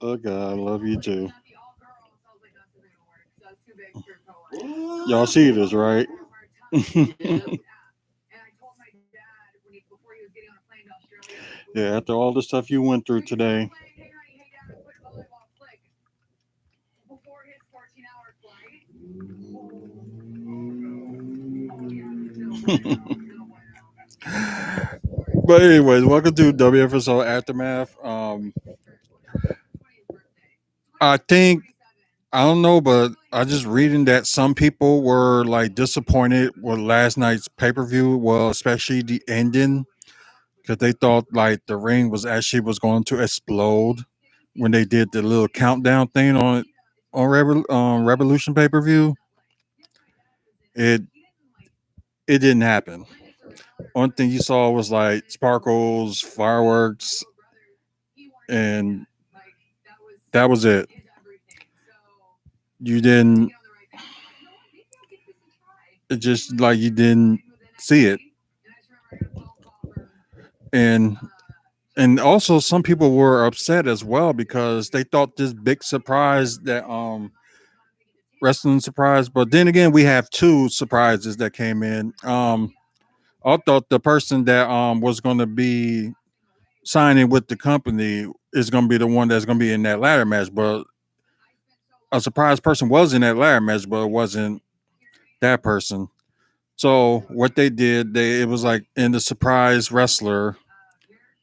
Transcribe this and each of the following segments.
Oh God, I love you too. Y'all see this, right? Yep. Yeah, after all the stuff you went through today. But anyways, welcome to WFSO Aftermath. I think I don't know, but I just reading that some people were like disappointed with last night's pay per view. Well, especially the ending, because they thought like the ring was going to explode when they did the little countdown thing on Revolution pay per view. It it didn't happen. Only thing you saw was like sparkles, fireworks, and that was it. You didn't. It just like you didn't see it, and also some people were upset as well because they thought this big surprise that wrestling surprise. But then again, we have two surprises that came in. I thought the person that was going to be signing with the company is going to be the one that's going to be in that ladder match, but a surprise person was in that ladder match, but it wasn't that person. So what they did, they it was like in the surprise wrestler.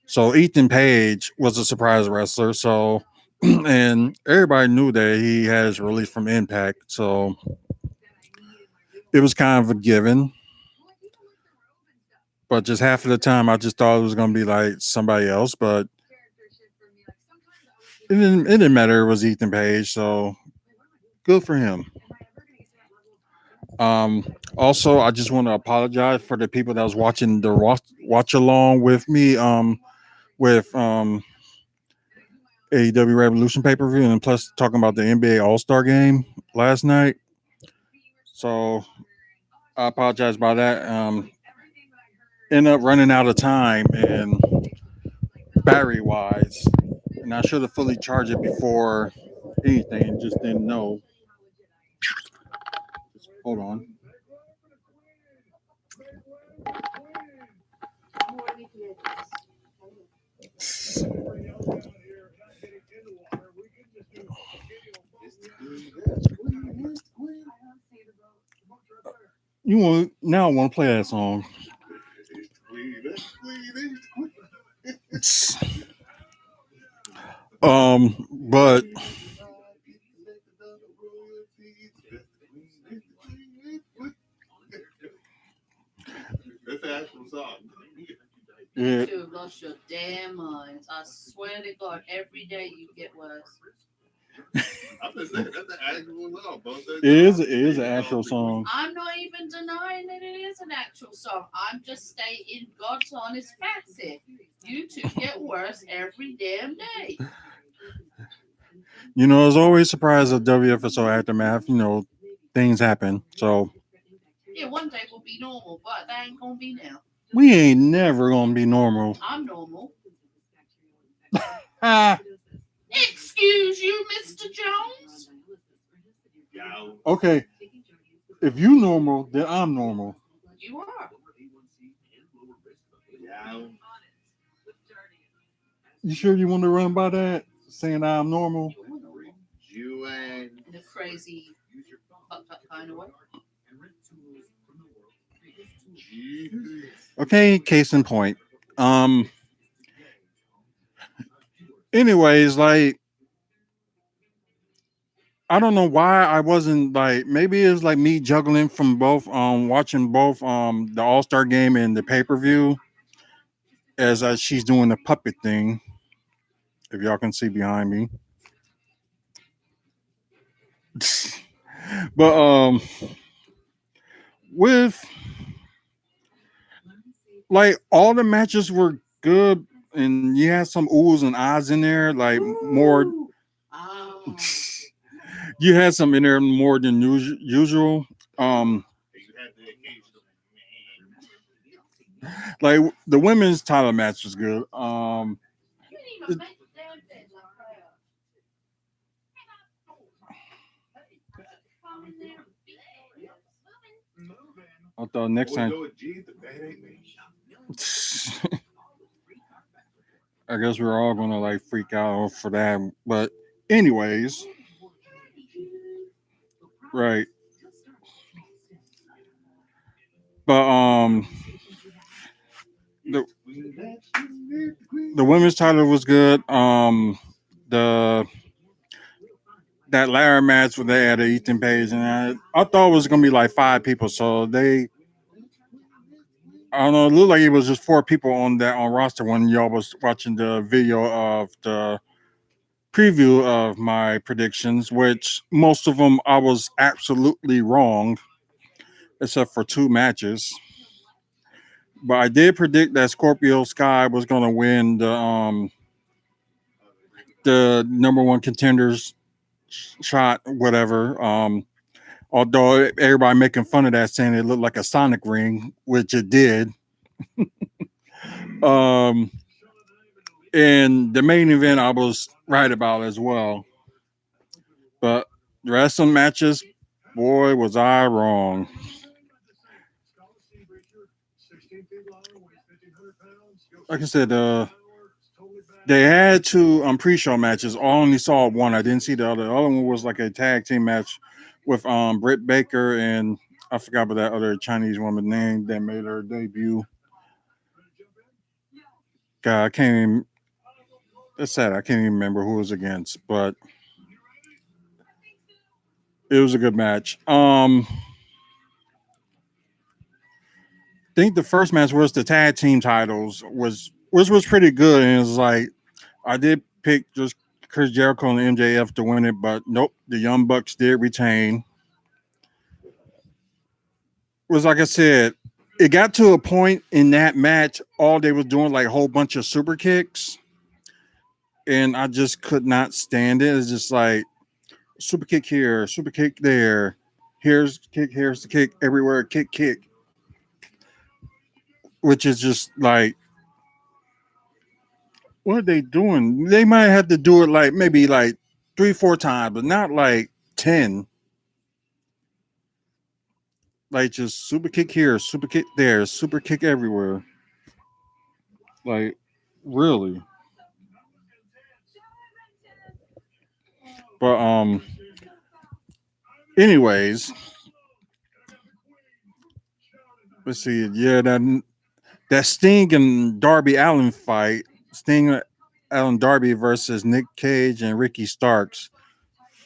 So Ethan Page was a surprise wrestler. So and everybody knew that he has released from Impact. So it was kind of a given. But just half of the time, I just thought it was going to be like somebody else. But it didn't matter. It was Ethan Page. So good for him. Also, I just want to apologize for the people that was watching the watch along with me. With AEW Revolution pay per view, and plus talking about the NBA All Star game last night. So I apologize about that. Ended up running out of time and battery wise, and I should have fully charged it before anything. Just didn't know. Hold on. You want now? I want to play that song. But You it, two have lost your damn minds. I swear to God, every day you get worse. it is an actual song. I'm not even denying that it is an actual song. I'm just stating God's honest facts here. You two get worse every damn day. You know, I was always surprised at WFSO Aftermath. You know, things happen. So Yeah, one day will be normal, but that ain't gonna be now. we ain't never gonna be normal. I'm normal. Ah, Excuse you, Mr. Jones? okay. If you normal, then I'm normal. You are. You sure you want to run by that? Saying I'm normal? You're normal. In a crazy, fucked up kind of way. Okay, case in point. Anyways, like I don't know why I wasn't like maybe it's like me juggling from both watching both the All-Star game and the pay-per-view as she's doing the puppet thing. If y'all can see behind me. But with like all the matches were good and you had some oohs and ahs in there, like more Ooh. Oh. you had some in there more than usual. Um Like the women's title match was good. You didn't even make the damn thing. Come in there and beat your ass. I thought next time. I guess we're all gonna like freak out for that. But anyways, right. But the the women's title was good. The that ladder match where they had Ethan Page and I thought it was gonna be like 5 people. So they I don't know, it looked like it was just 4 people on that on roster when y'all was watching the video of the preview of my predictions, which most of them I was absolutely wrong, except for 2 matches. But I did predict that Scorpio Sky was going to win the number one contenders shot, whatever. Although everybody making fun of that, saying it looked like a Sonic ring, which it did. Um, and the main event I was right about as well. But the rest of the matches, boy, was I wrong. Like I said, they had 2 pre-show matches. I only saw one. I didn't see the other. The other one was like a tag team match with Britt Baker and I forgot about that other Chinese woman name that made her debut. God, I can't even. It's sad. I can't even remember who it was against, but it was a good match. I think the first match was the tag team titles was pretty good, and it was like I did pick just Chris Jericho and MJF to win it, but nope, the Young Bucks did retain. It was like I said, it got to a point in that match, all they was doing like a whole bunch of super kicks, and I just could not stand it. It's just like super kick here, super kick there, here's the kick, here's the kick, everywhere, kick, kick, which is just like, what are they doing? They might have to do it like maybe like 3, 4 times, but not like 10. Like just super kick here, super kick there, super kick everywhere. Like really. But anyways, let's see. Yeah, that Sting and Darby Allen fight, Sting Allen Darby versus Nick Cage and Ricky Starks.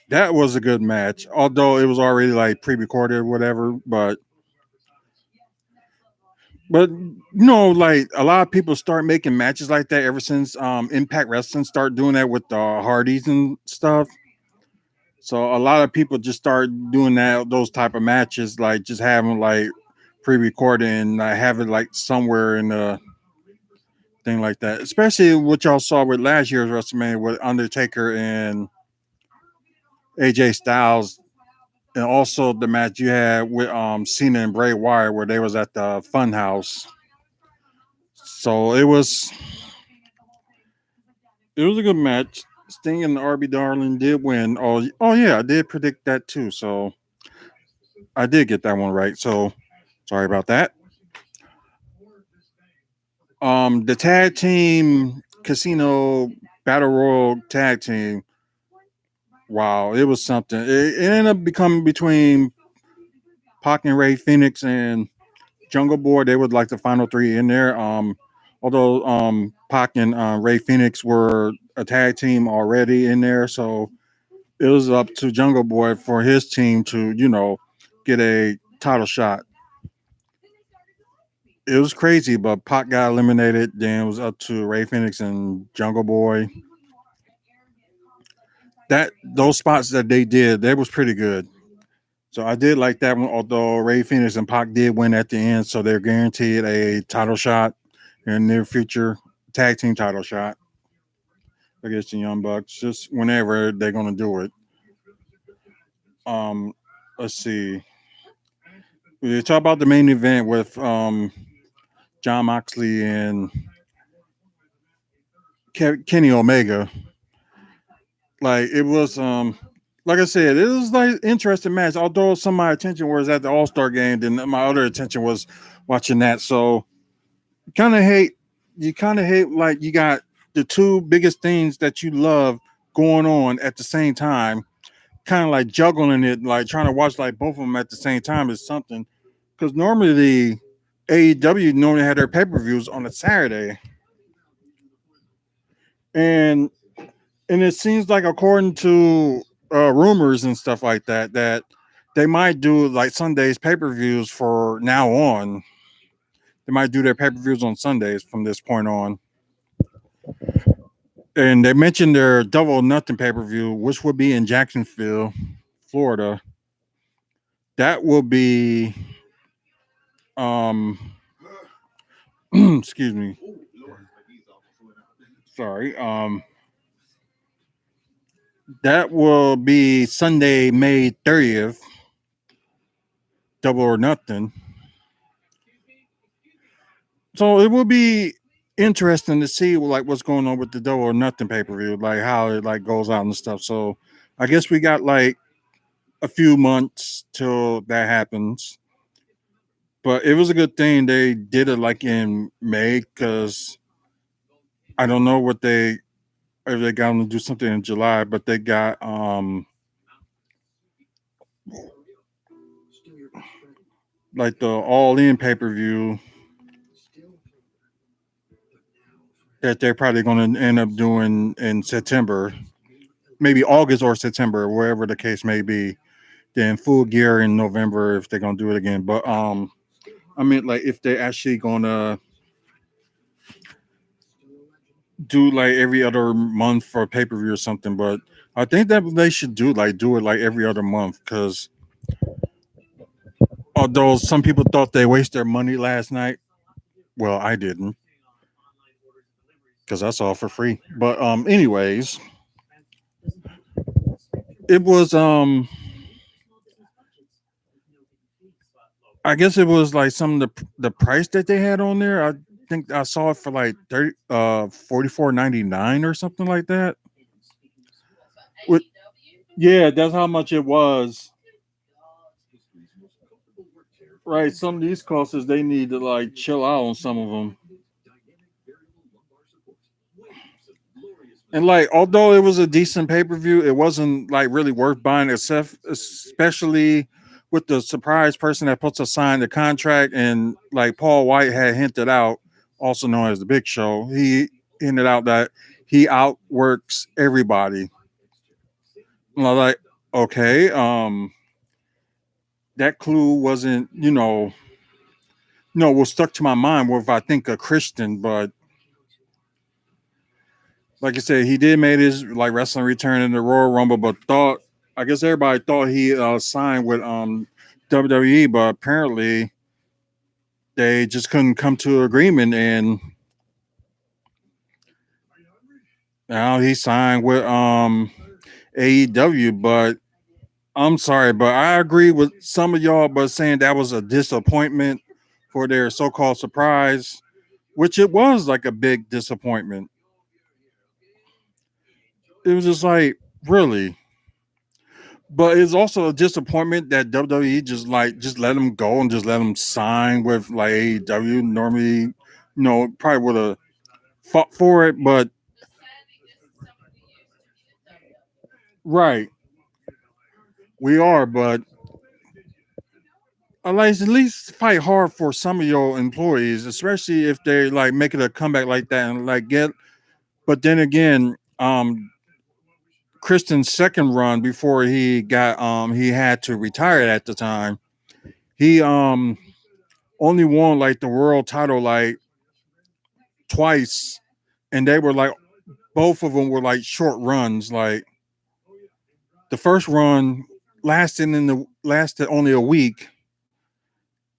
That was a good match, although it was already like pre-recorded or whatever. Like a lot of people start making matches like that ever since Impact Wrestling start doing that with the Hardys and stuff. So a lot of people just start doing those type of matches, like just having like pre-recorded and have it like somewhere in the thing like that. Especially what y'all saw with last year's WrestleMania with Undertaker and AJ Styles, and also the match you had with Cena and Bray Wyatt where they was at the Funhouse. So it was a good match. Sting and RB Darling did win. Oh yeah, I did predict that too. So I did get that one right. So sorry about that. The tag team casino battle royal tag team. Wow, it was something. It ended up becoming between Pac and Ray Phoenix and Jungle Boy. They were like the final 3 in there. Although Pac and Ray Phoenix were a tag team already in there, so it was up to Jungle Boy for his team to, get a title shot. It was crazy, but Pac got eliminated. Then it was up to Ray Phoenix and Jungle Boy. Those spots that they did, that was pretty good. So I did like that one. Although Ray Phoenix and Pac did win at the end, so they're guaranteed a title shot in their future tag team title shot against the Young Bucks. Just whenever they're gonna do it. Um, let's see. We talk about the main event with John Moxley and Kenny Omega. Like it was like I said, it was like interesting match. Although some of my attention was at the All Star game, then my other attention was watching that. So kind of hate you kind of hate like you got the two biggest things that you love going on at the same time, kind of like juggling it, like trying to watch like both of them at the same time is something. Because normally the AEW normally had their pay per views on a Saturday, and it seems like according to rumors and stuff like that that they might do like Sundays pay per views for now on. They might do their pay per views on Sundays from this point on. And they mentioned their Double or Nothing pay per view, which will be in Jacksonville, Florida. That will be, um, excuse me, sorry, that will be Sunday, May 30th. Double or Nothing. So it will be interesting to see like what's going on with the Double or Nothing pay per view, like how it like goes out and stuff. So I guess we got like a few months till that happens. But it was a good thing they did it like in May because I don't know what they if they got them to do something in July, but they got like the All In pay per view that they're probably going to end up doing in September, maybe August or September, wherever the case may be. Then Full Gear in November if they're gonna do it again. But I mean like if they're actually gonna do like every other month for pay per view or something. But I think that they should do it like every other month because although some people thought they wasted their money last night, well I didn't because I saw it for free. But anyways, it was I guess it was like some of the price that they had on there. I think I saw it for like 44.99 or something like that. With, yeah, that's how much it was. Right, some of these courses they need to like chill out on some of them. And like, although it was a decent pay per view, it wasn't like really worth buying, except especially with the surprise person that puts to sign the contract. And like Paul White had hinted out, also known as the Big Show, he hinted out that he outworks everybody. And I was like, okay, that clue wasn't, was stuck to my mind with I think a Christian, but like I said, he did make his like wrestling return in the Royal Rumble, but thought I guess everybody thought he signed with WWE, but apparently they just couldn't come to an agreement, and now he signed with AEW. But I'm sorry, but I agree with some of y'all, but saying that was a disappointment for their so-called surprise, which it was like a big disappointment. It was just like really. But it's also a disappointment that WWE just let him go and just let him sign with like AEW. Normally, probably would have fought for it, but right, we are. But at least fight hard for some of your employees, especially if they like making a comeback like that and like get. But then again, Christian's second run before he had to retire at the time. He only won like the world title like twice, and they were like both of them were like short runs. Like the first run lasted only a week.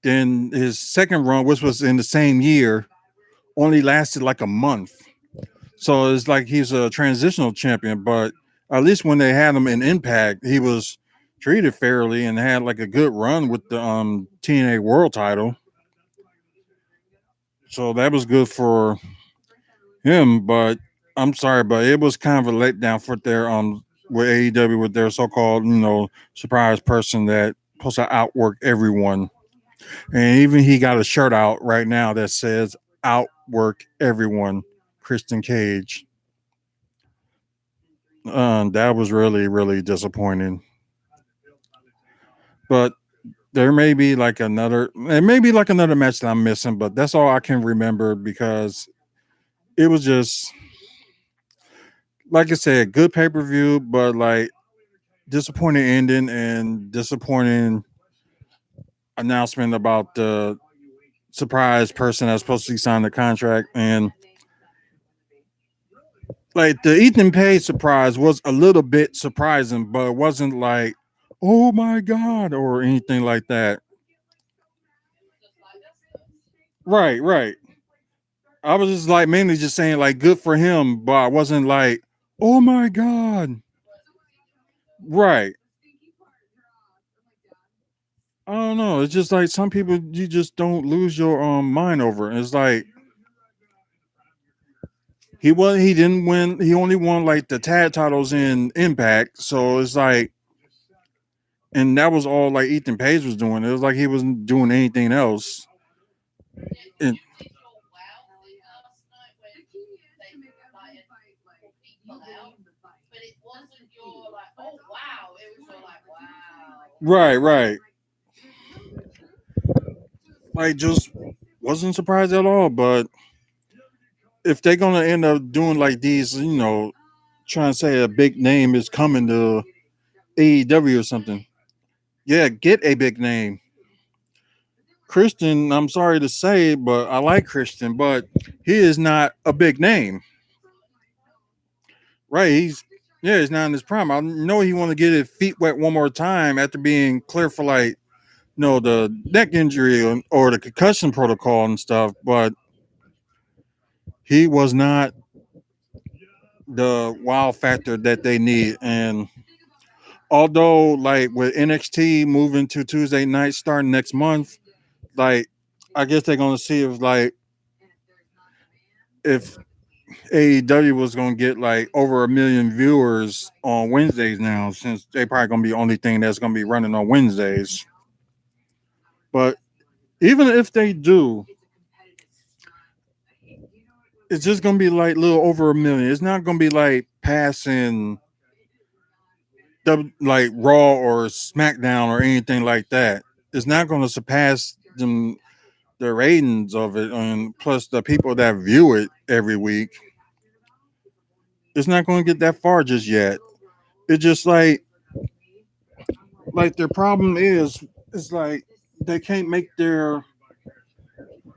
Then his second run, which was in the same year, only lasted like a month. So it's like he's a transitional champion, but at least when they had him in Impact, he was treated fairly and had like a good run with the TNA World Title. So that was good for him, but I'm sorry, but it was kind of a letdown for their with AEW with their so-called surprise person that supposed to outwork everyone, and even he got a shirt out right now that says "outwork everyone." Christian Cage. That was really really disappointing. But there may be like another match that I'm missing, but that's all I can remember because it was just like I said, good pay per view, but like disappointing ending and disappointing announcement about the surprise person that's supposed to sign the contract. And like the Ethan Page surprise was a little bit surprising, but it wasn't like, oh my God, or anything like that. Right, right. I was just like mainly just saying like good for him, but I wasn't like, oh my God. Right. I don't know. It's just like some people you just don't lose your mind over. It's like he didn't win. He only won like the tag titles in Impact. So it's like, and that was all like Ethan Page was doing. It was like he wasn't doing anything else. And right, right. Like just wasn't surprised at all. But if they're gonna end up doing like these, trying to say a big name is coming to AEW or something, yeah, get a big name. Christian, I'm sorry to say, but I like Christian, but he is not a big name. Right. He's not in his prime. I know he want to get his feet wet one more time after being clear for like the neck injury or the concussion protocol and stuff, but he was not the wow factor that they need. And although like with NXT moving to Tuesday night starting next month, like I guess they're gonna see if AEW was gonna get like over 1 million viewers on Wednesdays now, since they probably gonna be the only thing that's gonna be running on Wednesdays. But even if they do, it's just gonna be like a little over 1 million. It's not gonna be like passing like Raw or SmackDown or anything like that. It's not gonna surpass them the ratings of it, and plus the people that view it every week. It's not gonna get that far just yet. It's just like their problem is it's like they can't make they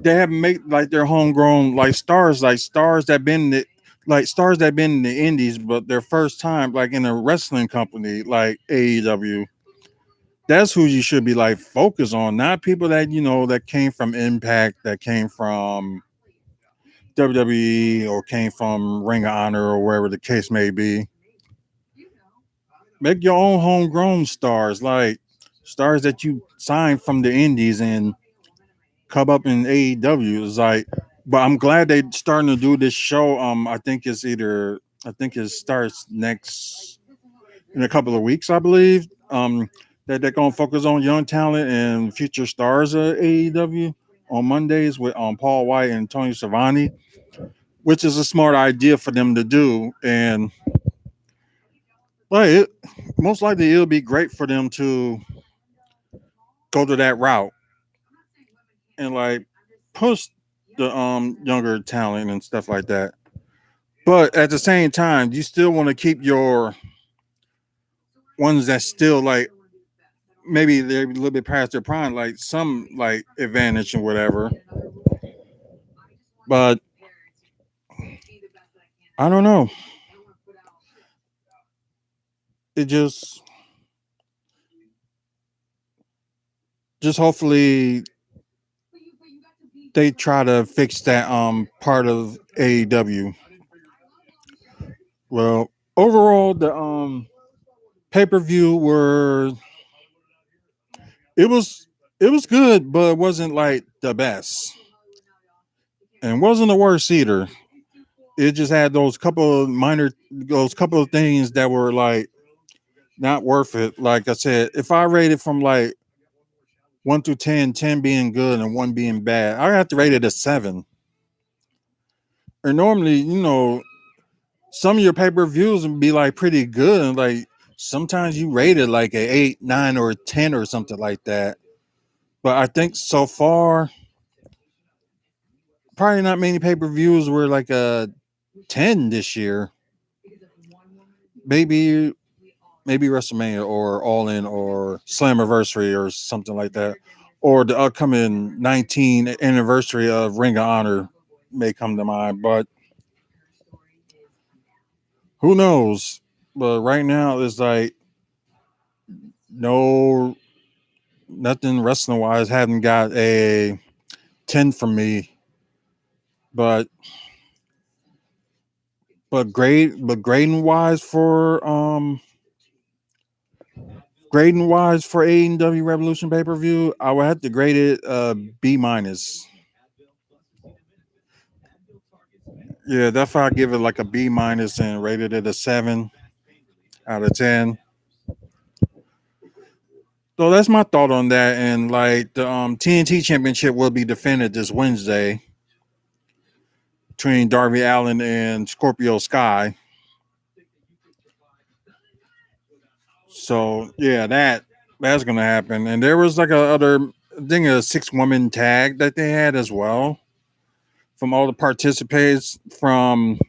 haven't made like their homegrown like stars that been like stars that been in the indies but their first time like in a wrestling company like AEW. That's who you should be like focus on, not people that that came from Impact, that came from WWE or came from Ring of Honor or wherever the case may be. Make your own homegrown stars, like stars that you sign from the indies and come up in AEW. Is like, but I'm glad they starting to do this show. I think it starts next in a couple of weeks, I believe. That they're gonna focus on young talent and future stars of AEW on Mondays with Paul White and Tony Schiavone, which is a smart idea for them to do. And like, most likely it'll be great for them to go to that route and like push the younger talent and stuff like that. But at the same time, you still want to keep your ones that still like maybe they're a little bit past their prime, like some like advantage and whatever. But I don't know. It just hopefully they try to fix that part of AEW. Well, overall the pay-per-view were it was it was good, but it wasn't like the best. and wasn't the worst either. It just had those couple of things that were like not worth it. Like I said, if I rated from like 1 to 10, 10 being good and one being bad, I have to rate it a 7. And normally, some of your pay per views would be like pretty good, and like sometimes you rate it like a 8, 9, or a 10 or something like that. But I think so far, probably not many pay per views were like a 10 this year. Maybe WrestleMania or All In or Slammiversary or something like that, or the upcoming 19th anniversary of Ring of Honor may come to mind. But who knows? But right now it's like no nothing wrestling wise haven't got a 10 from me. But grading wise for AEW Revolution pay per view, I would have to grade it B minus. Yeah, that's why I give it like a B minus and rated it a 7 out of 10. So that's my thought on that. And like the TNT Championship will be defended this Wednesday between Darby Allin and Scorpio Sky. So yeah, that's gonna happen. And there was like a 6-woman tag that they had as well from all the participants from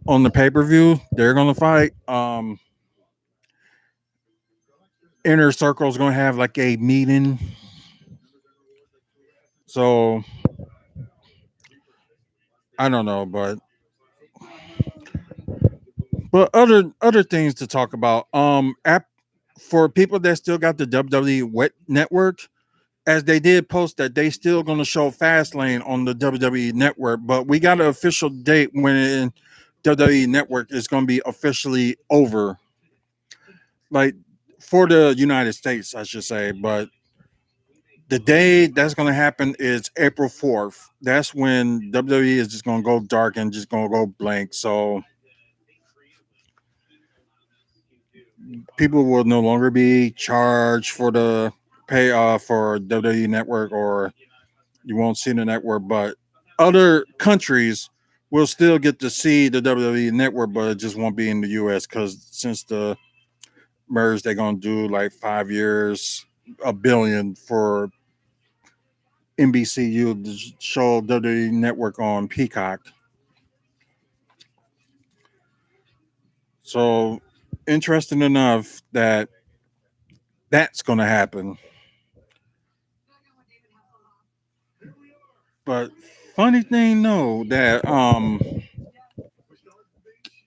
on the pay per view. They're gonna fight. Inner Circle is gonna have like a meeting. So I don't know, but other things to talk about. For people that still got the WWE Wet Network, as they did post that they still going to show Fastlane on the WWE Network, but we got an official date when WWE Network is going to be officially over, like for the United States, I should say. But the day that's going to happen is April 4th. That's when WWE is just going to go dark and just going to go blank. So people will no longer be charged for the pay for WWE Network, or you won't see the network. But other countries will still get to see the WWE Network, but it just won't be in the US because since the merge, they're gonna do like 5 years, $1 billion for NBCU to show WWE Network on Peacock. So interesting enough that that's gonna happen. But funny thing, no, that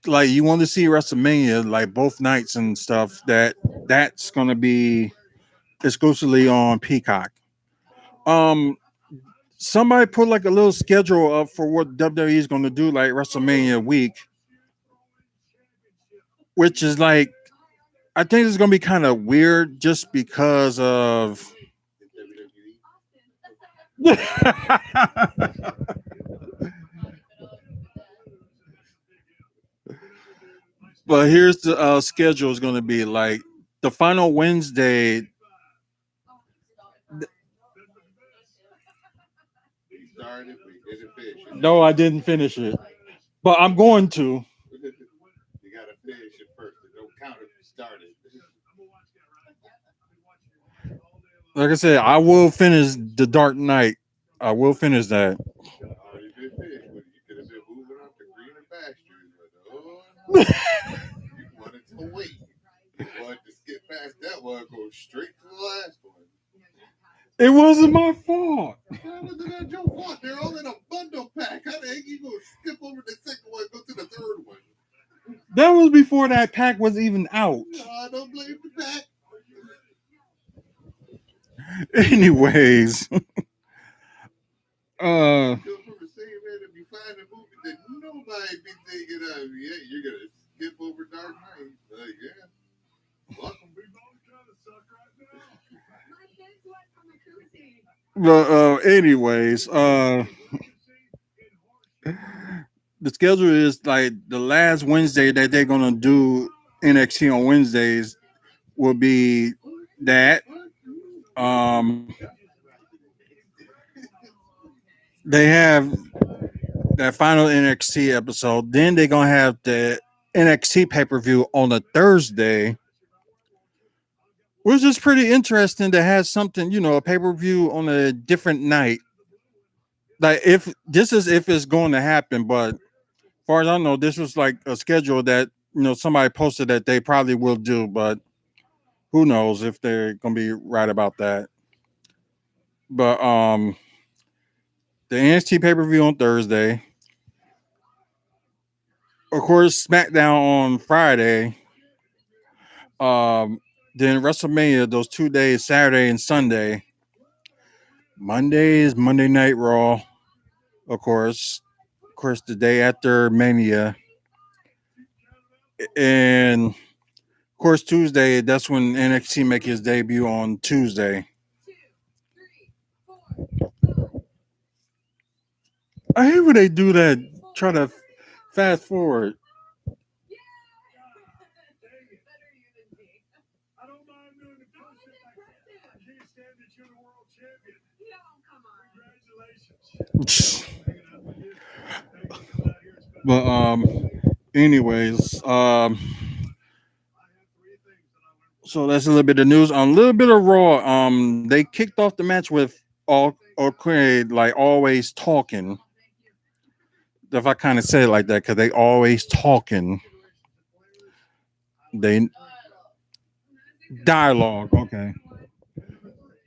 like you want to see WrestleMania like both nights and stuff. That's gonna be exclusively on Peacock. Um, Somebody put like a little schedule up for what WWE is gonna do like WrestleMania week, which is like I think it's gonna be kind of weird just because of. But here's the schedule is going to be like the final Wednesday. No, I didn't finish it, but I'm going to. Like I said, I will finish the Dark Knight. I will finish that. It wasn't my fault. That was before that pack was even out. Anyways, uh, anyways, the schedule is like the last Wednesday that they're gonna do NXT on Wednesdays will be that. Um, they have that final NXT episode. Then they're gonna have the NXT pay per view on a Thursday, which is pretty interesting to have something, a pay per view on a different night. Like if this is if it's going to happen, but as far as I know, this was like a schedule that somebody posted that they probably will do, but who knows if they're gonna be right about that. But the NXT pay per view on Thursday, of course, SmackDown on Friday. Um, then WrestleMania those 2 days, Saturday and Sunday. Monday is Monday Night Raw, of course. Of course, the day after Mania, and of course Tuesday. That's when NXT make his debut on Tuesday. I hate when they do that. Try to fast forward. But anyways, so that's a little bit of news. A little bit of Raw. They kicked off the match with all okay, like always talking. If I kind of say it like that, because they always talking. They dialogue. Okay,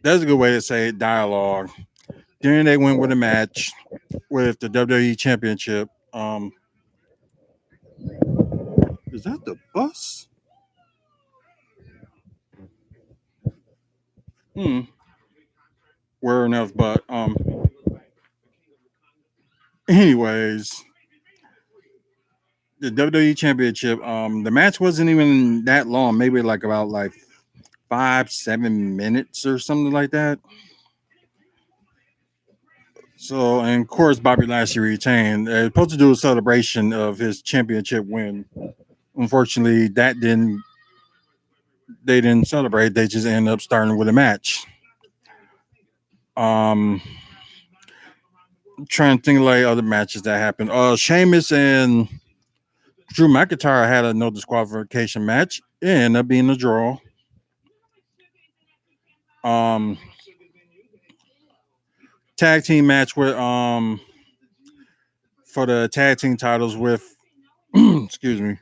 that's a good way to say it. Dialogue. Then they went with a match with the WWE Championship. Is that the bus? Hmm. Where enough, but anyways, the WWE Championship. The match wasn't even that long. Maybe like about like 5-7 minutes or something like that. So, and of course, Bobby Lashley retained. They're supposed to do a celebration of his championship win. Unfortunately, that didn't. They didn't celebrate. They just ended up starting with a match. Um, trying to think of like other matches that happened. Sheamus and Drew McIntyre had a no disqualification match. It ended up being a draw. Um, tag team match with for the tag team titles with excuse me,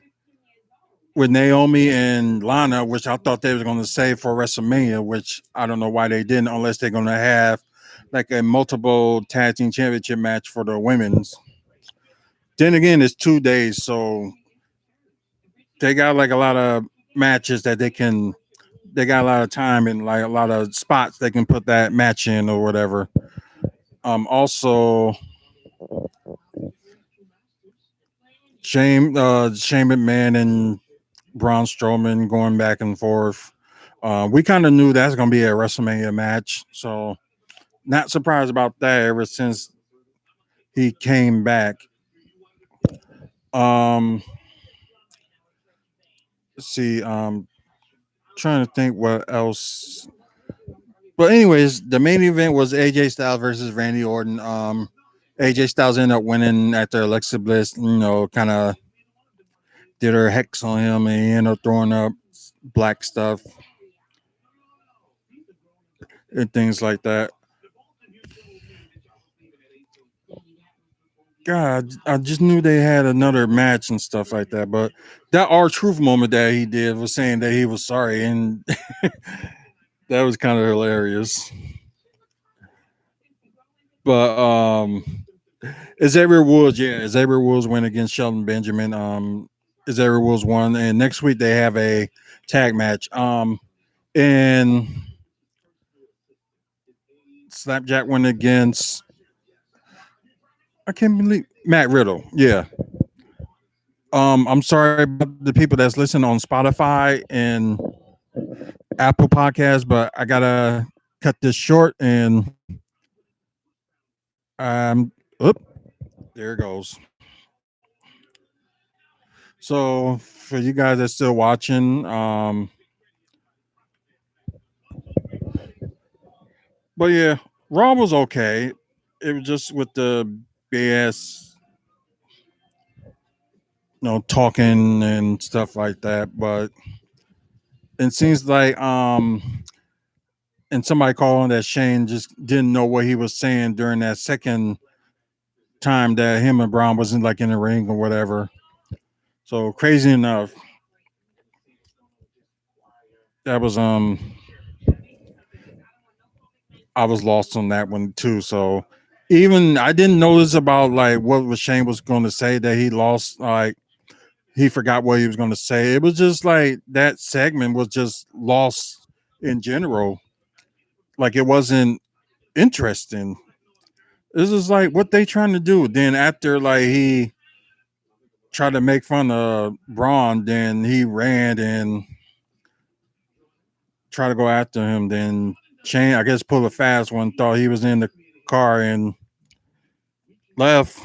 with Naomi and Lana, which I thought they were going to save for WrestleMania, which I don't know why they didn't, unless they're going to have like a multiple tag team championship match for the women's. Then again, it's 2 days, so they got like a lot of matches that they can. They got a lot of time and like a lot of spots they can put that match in or whatever. Also, Shane McMahon and Braun Strowman going back and forth. We kind of knew that's going to be a WrestleMania match, so not surprised about that. Ever since he came back, um, let's see, trying to think what else. But anyways, the main event was AJ Styles versus Randy Orton. AJ Styles ended up winning after Alexa Bliss, kind of did her hex on him, and he ended up throwing up black stuff and things like that. God, I just knew they had another match and stuff like that. But that R Truth moment that he did was saying that he was sorry, and that was kind of hilarious. But Xavier Woods, yeah, Xavier Woods went against Shelton Benjamin. Xavier Woods won, and next week they have a tag match. And Slapjack went against, I can't believe, Matt Riddle. Yeah. I'm sorry about the people that's listening on Spotify and Apple Podcasts, but I gotta cut this short, and um, oop, there it goes. So for you guys that's still watching, but yeah, Raw was okay. It was just with the BS, talking and stuff like that. But it seems like and somebody calling that Shane just didn't know what he was saying during that second time that him and Braun wasn't like in the ring or whatever. So crazy enough, that was I was lost on that one too. So even I didn't notice about like what was Shane was going to say that he lost. Like he forgot what he was going to say. It was just like that segment was just lost in general. Like it wasn't interesting. This is like what they trying to do. Then after like he tried to make fun of Braun, then he ran and tried to go after him. Then Shane, I guess, pulled a fast one. Thought he was in the car and left.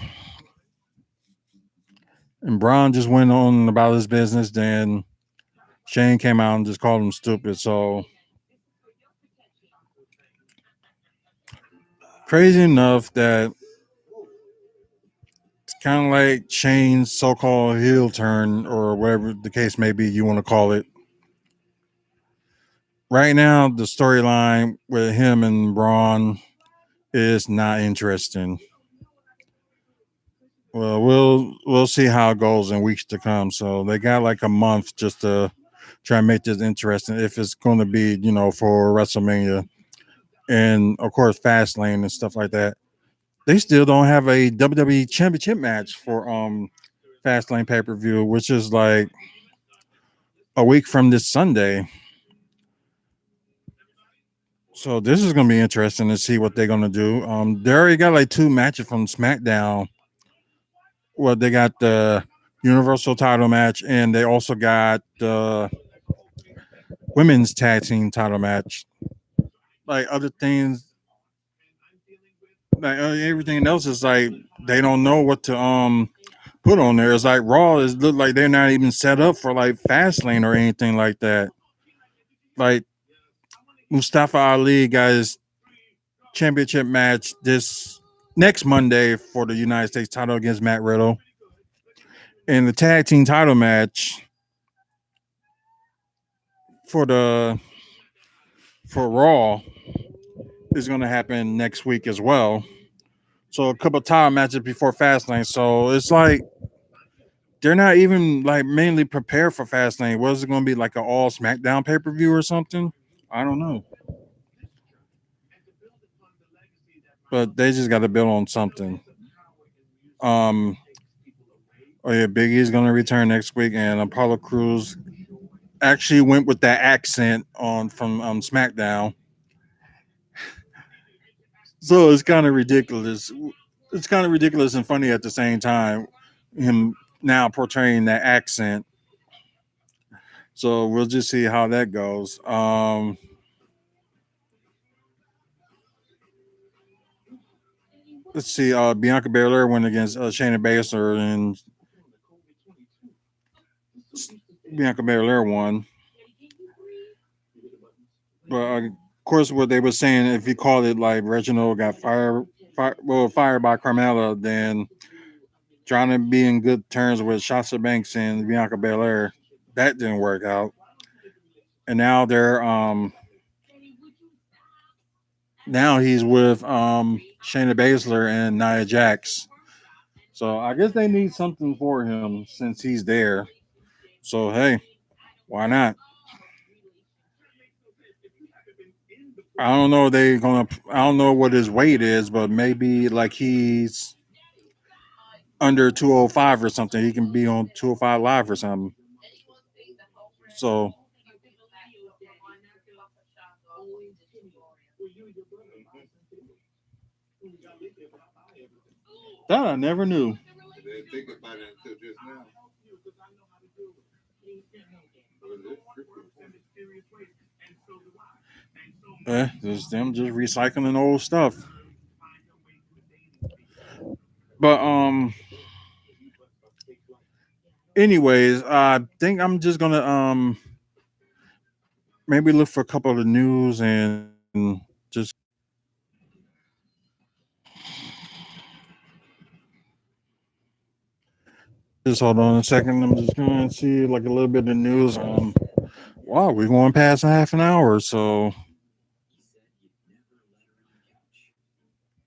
And Braun just went on about his business. Then Shane came out and just called him stupid. So crazy enough that it's kind of like Shane's so-called heel turn or whatever the case may be you want to call it. Right now, the storyline with him and Braun is not interesting. Well, we'll see how it goes in weeks to come. So they got like a month just to try and make this interesting. If it's going to be, for WrestleMania and of course Fastlane and stuff like that. They still don't have a WWE Championship match for Fastlane pay per view, which is like a week from this Sunday. So this is going to be interesting to see what they're going to do. They already got like two matches from SmackDown. Well, they got the Universal title match, and they also got the women's tag team title match. Like other things, like everything else is like they don't know what to put on there. It's like Raw is look like they're not even set up for like Fastlane or anything like that. Like Mustafa Ali got his championship match this next Monday for the United States title against Matt Riddle, and the tag team title match for the for Raw is going to happen next week as well. So a couple of title matches before Fastlane. So it's like they're not even like mainly prepared for Fastlane. Was it going to be like an all SmackDown pay per view or something? I don't know, but they just got to build on something. Um, oh yeah, Big E's going to return next week, and Apollo Cruz actually went with that accent on from SmackDown. So it's kind of ridiculous. It's kind of ridiculous and funny at the same time. Him now portraying that accent. So we'll just see how that goes. Let's see. Bianca Belair went against Shayna Baszler, and Bianca Belair won. But of course, what they were saying, if you called it like Reginald got fired by Carmella, then trying to be in good terms with Sasha Banks and Bianca Belair, that didn't work out. And now he's with Shayna Baszler and Nia Jax. So I guess they need something for him since he's there. So hey, why not? I don't know. They gonna. I don't know what his weight is, but maybe like he's under 205 or something. He can be on 205 live or something. So that I never knew. Just them just recycling old stuff. But Anyways, I think I'm just gonna maybe look for a couple of the news and just hold on a second. I'm just gonna see like a little bit of news. Wow, we're going past half an hour, so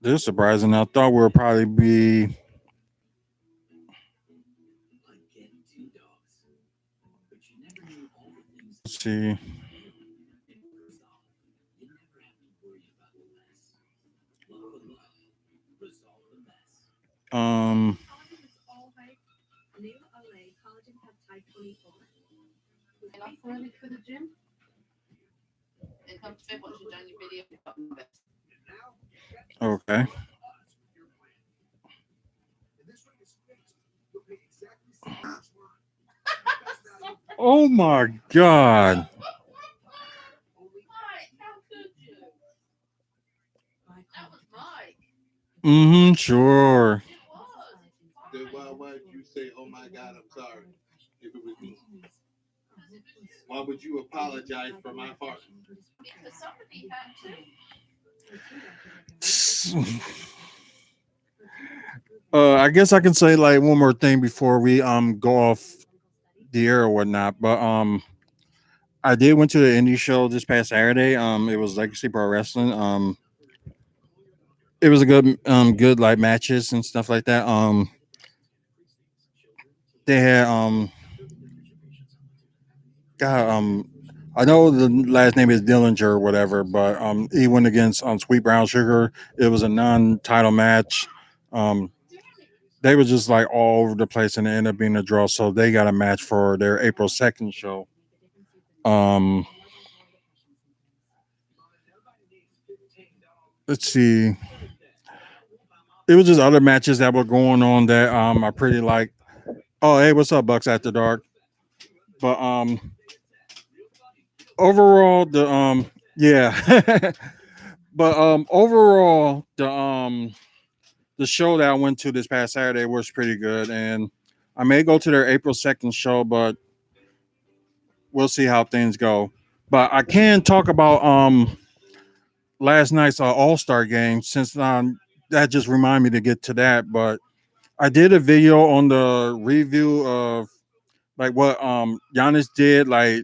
this is surprising. I thought we'll probably be. Let's see. Um. And I'm running for the gym. And come to bed once you've done your video. Okay. Oh my God. Mike, how could you? That was Mike. Mm-hmm. Sure. It was. Then why would you say, "Oh my God, I'm sorry"? If it was me, why would you apologize for my part? Because somebody had to. I guess I can say like one more thing before we go off the air or whatnot. But I did went to the indie show this past Saturday. It was Legacy Pro Wrestling. It was a good like matches and stuff like that. They had God I know the last name is Dillinger or whatever, but he went against Sweet Brown Sugar. It was a non-title match. Um, they were just like all over the place, and it ended up being a draw. So they got a match for their April 2nd show. Um, let's see. It was just other matches that were going on that I pretty like. Oh, hey, what's up, Bucks After Dark? But overall, the yeah, but overall, the show that I went to this past Saturday was pretty good, and I may go to their April 2nd show, but we'll see how things go. But I can talk about last night's All Star game since that just reminded me to get to that. But I did a video on the review of like what Giannis did. Like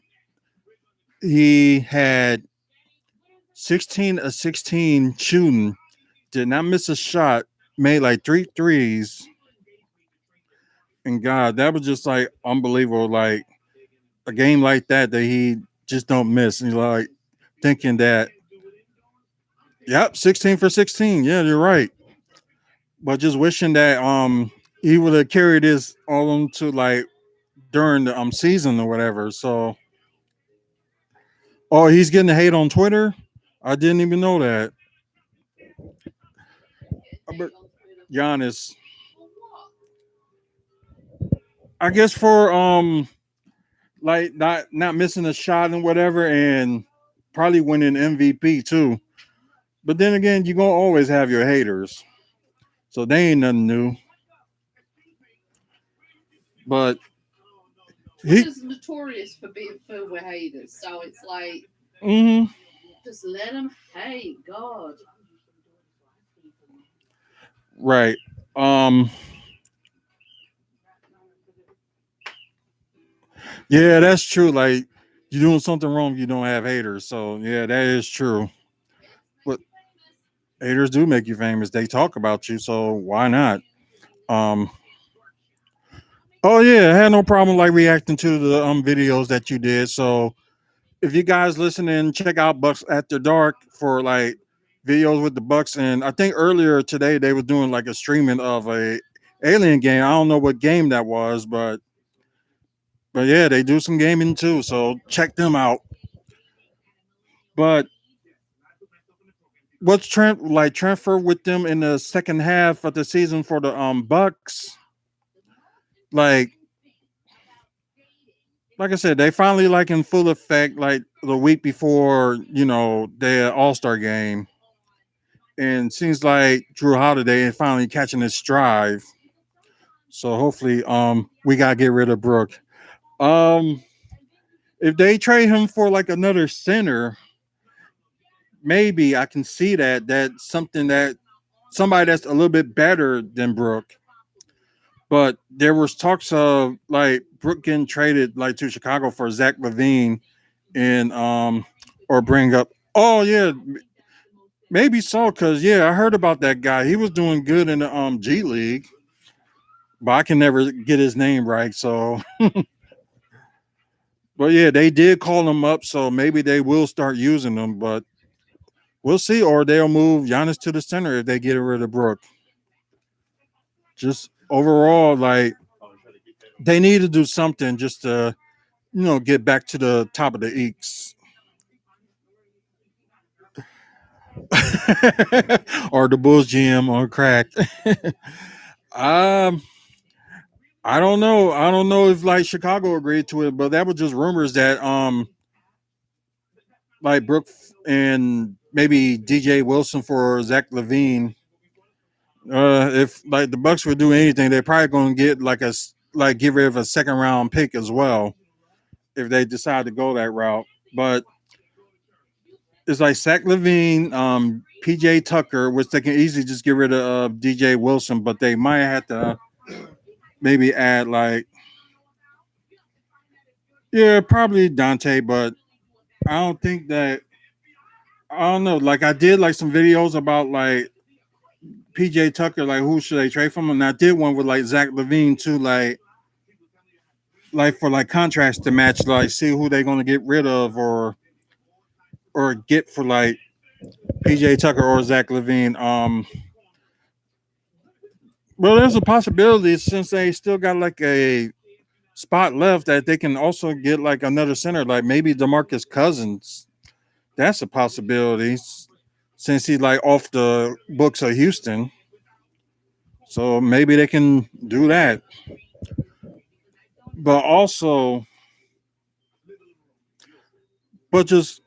he had 16 of 16 shooting, did not miss a shot, made like three threes, and God, that was just like unbelievable. Like a game like that he just don't miss. And you're like thinking that, yep, 16 for 16. Yeah, you're right. But just wishing that he would have carried this all on to like during the season or whatever. So oh, he's getting hate on Twitter. I didn't even know that. But Giannis, I guess for like not missing a shot and whatever, and probably winning MVP too. But then again, you're gonna always have your haters, so they ain't nothing new. But Which he, is notorious for being filled with haters. So it's like, mm-hmm, just let them hate. God. right. Um, yeah, that's true. Like you're doing something wrong, you don't have haters. So yeah, that is true. But haters do make you famous. They talk about you, so why not? Um, oh yeah, I had no problem like reacting to the videos that you did. So if you guys listening, check out Bucks After Dark for like videos with the Bucks. And I think earlier today they were doing like a streaming of a alien game. I don't know what game that was, but yeah, they do some gaming too. So check them out. But what's transfer with them in the second half of the season for the Bucks? Like like I said, they finally like in full effect like the week before, their All-Star game. And seems like Drew Holiday is finally catching his stride. So hopefully, we gotta get rid of Brooke. Um, if they trade him for like another center, maybe I can see that that's something that somebody that's a little bit better than Brooke. But there was talks of like Brooke getting traded like to Chicago for Zach Levine and or bring up. Oh yeah, maybe so. Cause yeah, I heard about that guy. He was doing good in the G League, but I can never get his name right. So, but yeah, they did call him up. So maybe they will start using him. But we'll see. Or they'll move Giannis to the center if they get rid of Brooke. Just overall, like they need to do something just to get back to the top of the East. Or the Bulls GM on crack. um, I don't know. I don't know if like Chicago agreed to it, but that was just rumors that like Brooke and maybe DJ Wilson for Zach Levine. If like the Bucks would do anything, they're probably going to get like get rid of a second round pick as well if they decide to go that route. But it's like Zach Levine, PJ Tucker, which they can easily just get rid of DJ Wilson, but they might have to maybe add like yeah, probably Dante, but I don't think that I don't know. Like I did like some videos about like PJ Tucker, like who should they trade from? And I did one with like Zach Levine too, like for like contracts to match, like see who they gonna get rid of or get for like PJ Tucker or Zach Levine. Well, there's a possibility since they still got like a spot left that they can also get like another center, like maybe DeMarcus Cousins. That's a possibility since he's like off the books of Houston. So maybe they can do that. But also, but just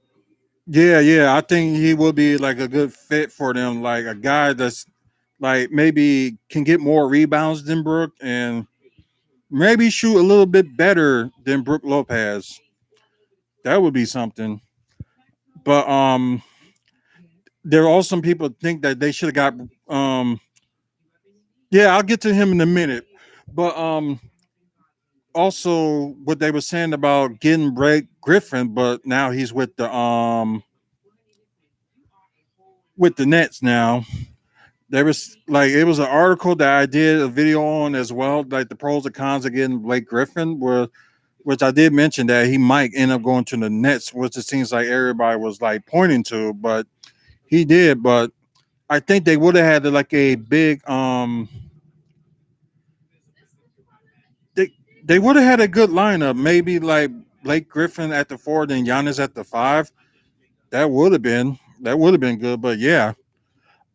yeah, I think he will be like a good fit for them, like a guy that's like maybe can get more rebounds than Brook and maybe shoot a little bit better than Brook Lopez. That would be something. But there are also some people think that they should have got yeah, I'll get to him in a minute. But also what they were saying about getting Blake Griffin, but now he's with the Nets now. There was like it was an article that I did a video on as well, like the pros and cons of getting Blake Griffin, where which I did mention that he might end up going to the Nets, which it seems like everybody was like pointing to, but he did. But I think they would have had like a big they they would have had a good lineup. Maybe like Blake Griffin at the four, then Giannis at the five. That would have been good. But yeah.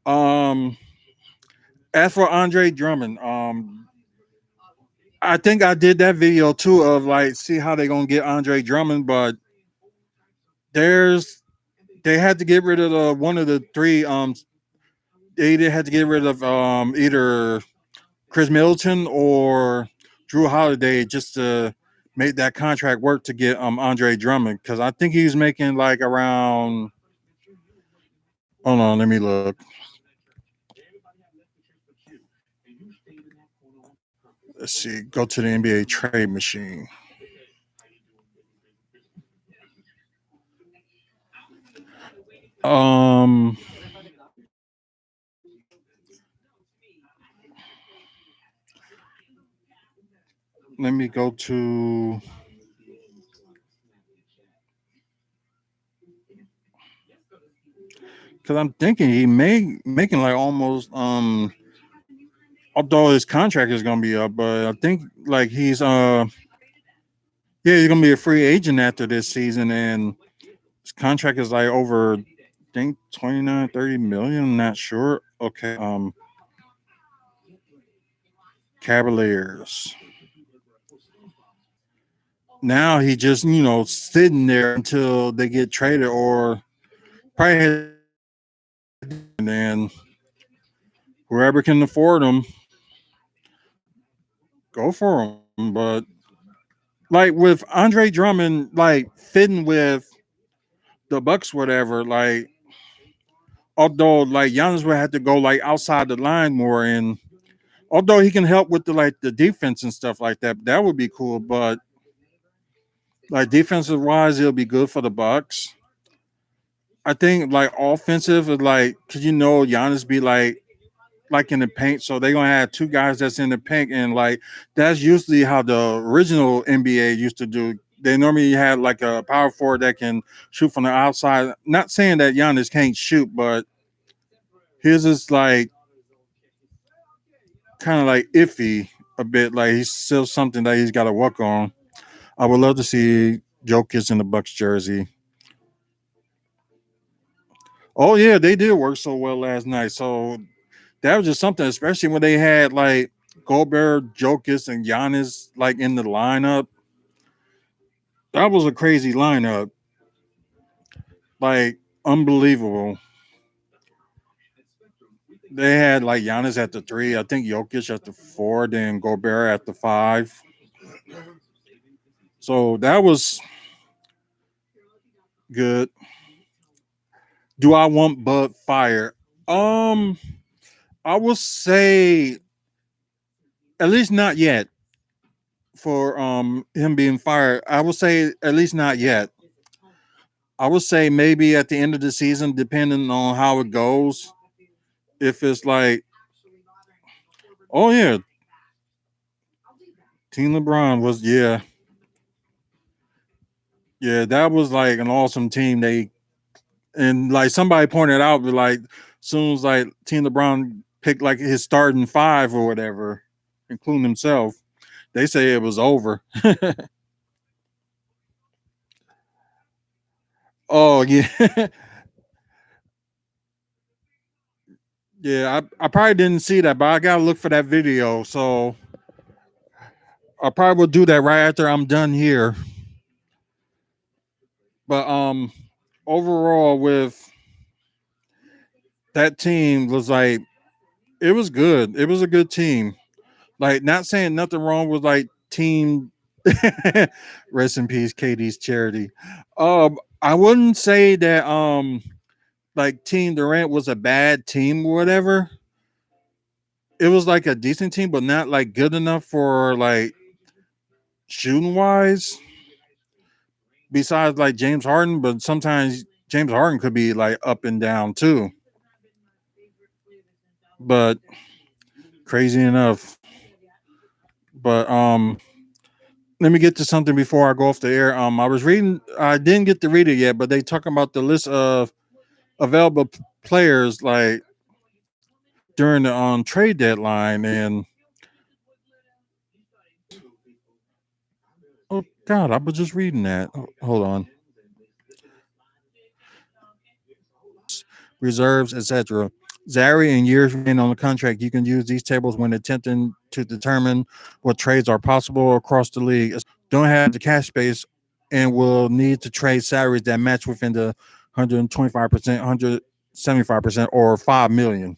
Um as for Andre Drummond, I think I did that video too of like see how they gonna get Andre Drummond, but there's they had to get rid of one of the three. They either had to get rid of either Chris Middleton or Drew Holiday just to make that contract work to get Andre Drummond because I think he's making like around. Hold on, let me look. Let's see. Go to the NBA trade machine. Um, let me go to because I'm thinking he may making like almost although his contract is gonna be up, but I think like he's gonna be a free agent after this season and his contract is like over I think 29, 30 million. I'm not sure. Okay. Cavaliers. Now he just, sitting there until they get traded or probably and then whoever can afford him. go for him. But like with Andre Drummond, like fitting with the Bucks, whatever. Like although like Giannis would have to go like outside the line more, and although he can help with the like the defense and stuff like that, that would be cool. But like defensive wise, it'll be good for the Bucks. I think like offensive is like cause Giannis be like in the paint, so they're gonna have two guys that's in the paint, and like that's usually how the original NBA used to do. They normally had like a power forward that can shoot from the outside. Not saying that Giannis can't shoot, but his is like kind of like iffy a bit. Like he's still something that he's got to work on. I would love to see Jokic in the Bucks jersey. Oh yeah, they did work so well last night. So that was just something, especially when they had like Gobert, Jokic, and Giannis like in the lineup. That was a crazy lineup, like unbelievable. They had like Giannis at the three, I think Jokic at the four, then Gobert at the five. So that was good. Do I want Bud Fire? Um, I will say at least not yet for him being fired. I will say at least not yet. I would say maybe at the end of the season, depending on how it goes. If it's like, oh yeah, Team LeBron was yeah, that was like an awesome team. They and like somebody pointed out, like soon as like Team LeBron picked like his starting five or whatever, including himself, they say it was over. Oh yeah, yeah. I probably didn't see that, but I gotta look for that video. So I probably will do that right after I'm done here. But overall with that team was like it was good. It was a good team. Like not saying nothing wrong with like team rest in peace, Katie's charity. I wouldn't say that like Team Durant was a bad team or whatever. It was like a decent team, but not like good enough for like shooting wise. Besides like James Harden, but sometimes James Harden could be like up and down too. But crazy enough. But let me get to something before I go off the air. I was reading I didn't get to read it yet, but they talking about the list of available players like during the trade deadline and oh god, I was just reading that. Hold on. Reserves, etc. Zary and years remain on the contract. You can use these tables when attempting to determine what trades are possible across the league. Don't have the cash space and will need to trade salaries that match within the 125%, 175%, or 5 million.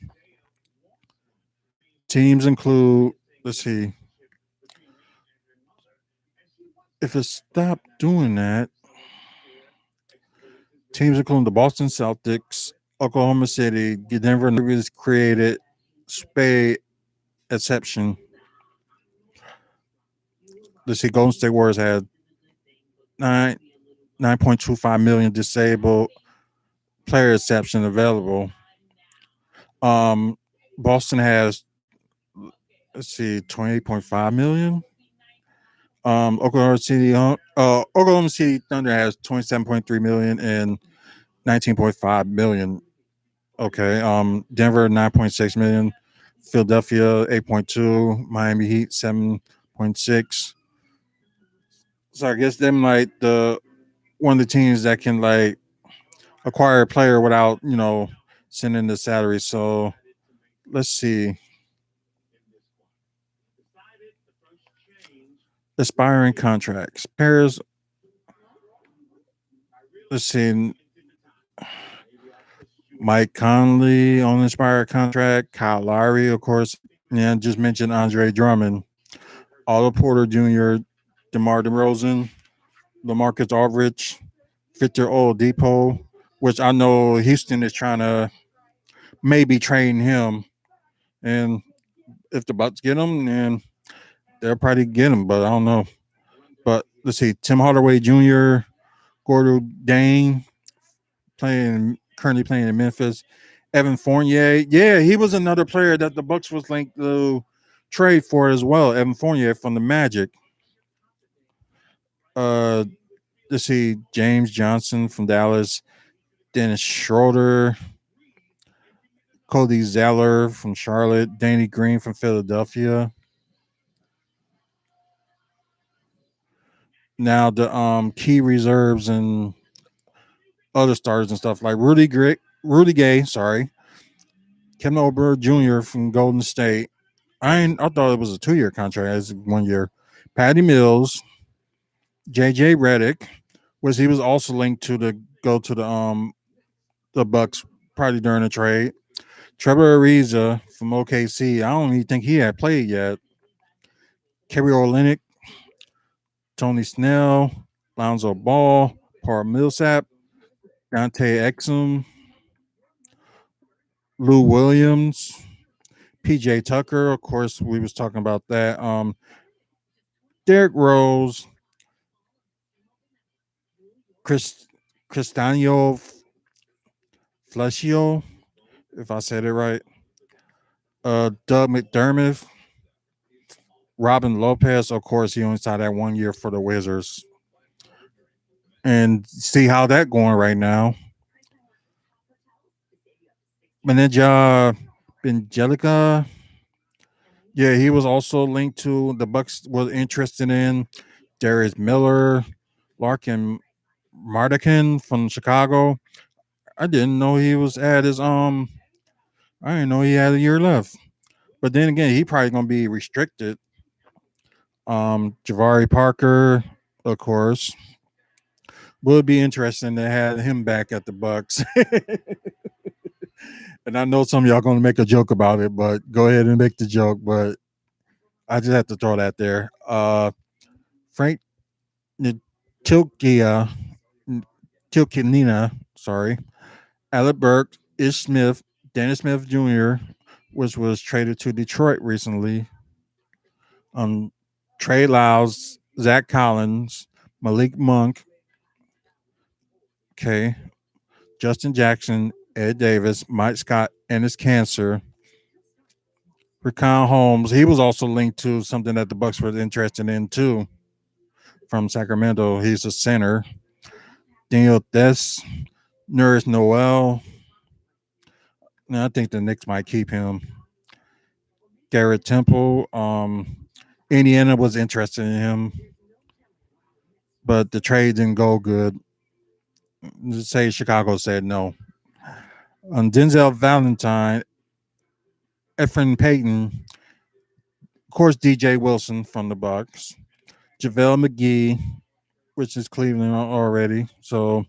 Teams include, let's see, if it stopped doing that, teams including the Boston Celtics, Oklahoma City, Denver Nuggets created Spay exception. Let's see, Golden State Warriors had 9.25 million disabled player exception available. Um, Boston has let's see, 28.5 million. Oklahoma City Thunder has 27.3 million and 19.5 million. Okay. Denver 9.6 million. Philadelphia 8.2. Miami Heat 7.6. So I guess them like the one of the teams that can like acquire a player without sending the salary. So let's see. Aspiring contracts. Pairs. Let's see. Mike Conley on inspired contract. Kyle Lowry, of course. Yeah, just mentioned Andre Drummond. Otto Porter Jr., DeMar DeRozan, LaMarcus Aldridge, Victor Oladipo, which I know Houston is trying to maybe train him. And if the Bucks get him, then they'll probably get him, but I don't know. But let's see, Tim Hardaway Jr., Gordo Dane, currently playing in Memphis. Evan Fournier, yeah, he was another player that the Bucks was linked to trade for as well. Evan Fournier from the Magic. Uh, let's see, James Johnson from Dallas, Dennis Schroeder, Cody Zeller from Charlotte, Danny Green from Philadelphia. Now the key reserves and other stars and stuff like Rudy Gay, sorry, Kevin Ober Jr. from Golden State. I thought it was a 2-year contract as 1 year. Patty Mills, JJ Redick, was he was also linked to the go to the Bucks probably during the trade. Trevor Ariza from OKC. I don't even think he had played yet. Kerry Olynyk, Tony Snell, Lonzo Ball, Paul Millsap, Dante Exum, Lou Williams, PJ Tucker. Of course, we was talking about that. Derrick Rose, Chris Cristiano Flecchio, if I said it right. Doug McDermott, Robin Lopez. Of course, he only signed that 1 year for the Wizards. And see how that going right now. Maneja Bengelica. Yeah, he was also linked to the Bucks was interested in Darius Miller, Larkin Mardikin from Chicago. I didn't know he was at his I didn't know he had a year left. But then again, he probably gonna be restricted. Javari Parker, of course. Would be interesting to have him back at the Bucks. And I know some of y'all gonna make a joke about it, but go ahead and make the joke. But I just have to throw that there. Frank Tilkia, Tilkinina, sorry. Alec Burke, Ish Smith, Dennis Smith Jr., which was traded to Detroit recently. Trey Lyles, Zach Collins, Malik Monk, okay, Justin Jackson, Ed Davis, Mike Scott, Ennis Cancer, Rickon Holmes. He was also linked to something that the Bucks were interested in too from Sacramento. He's a center. Daniel Des, Nurse Noel. I think the Knicks might keep him. Garrett Temple. Indiana was interested in him, but the trade didn't go good. Let's say Chicago said no. Denzel Valentine, Efren Payton, of course DJ Wilson from the Bucks, JaVale McGee, which is Cleveland already. So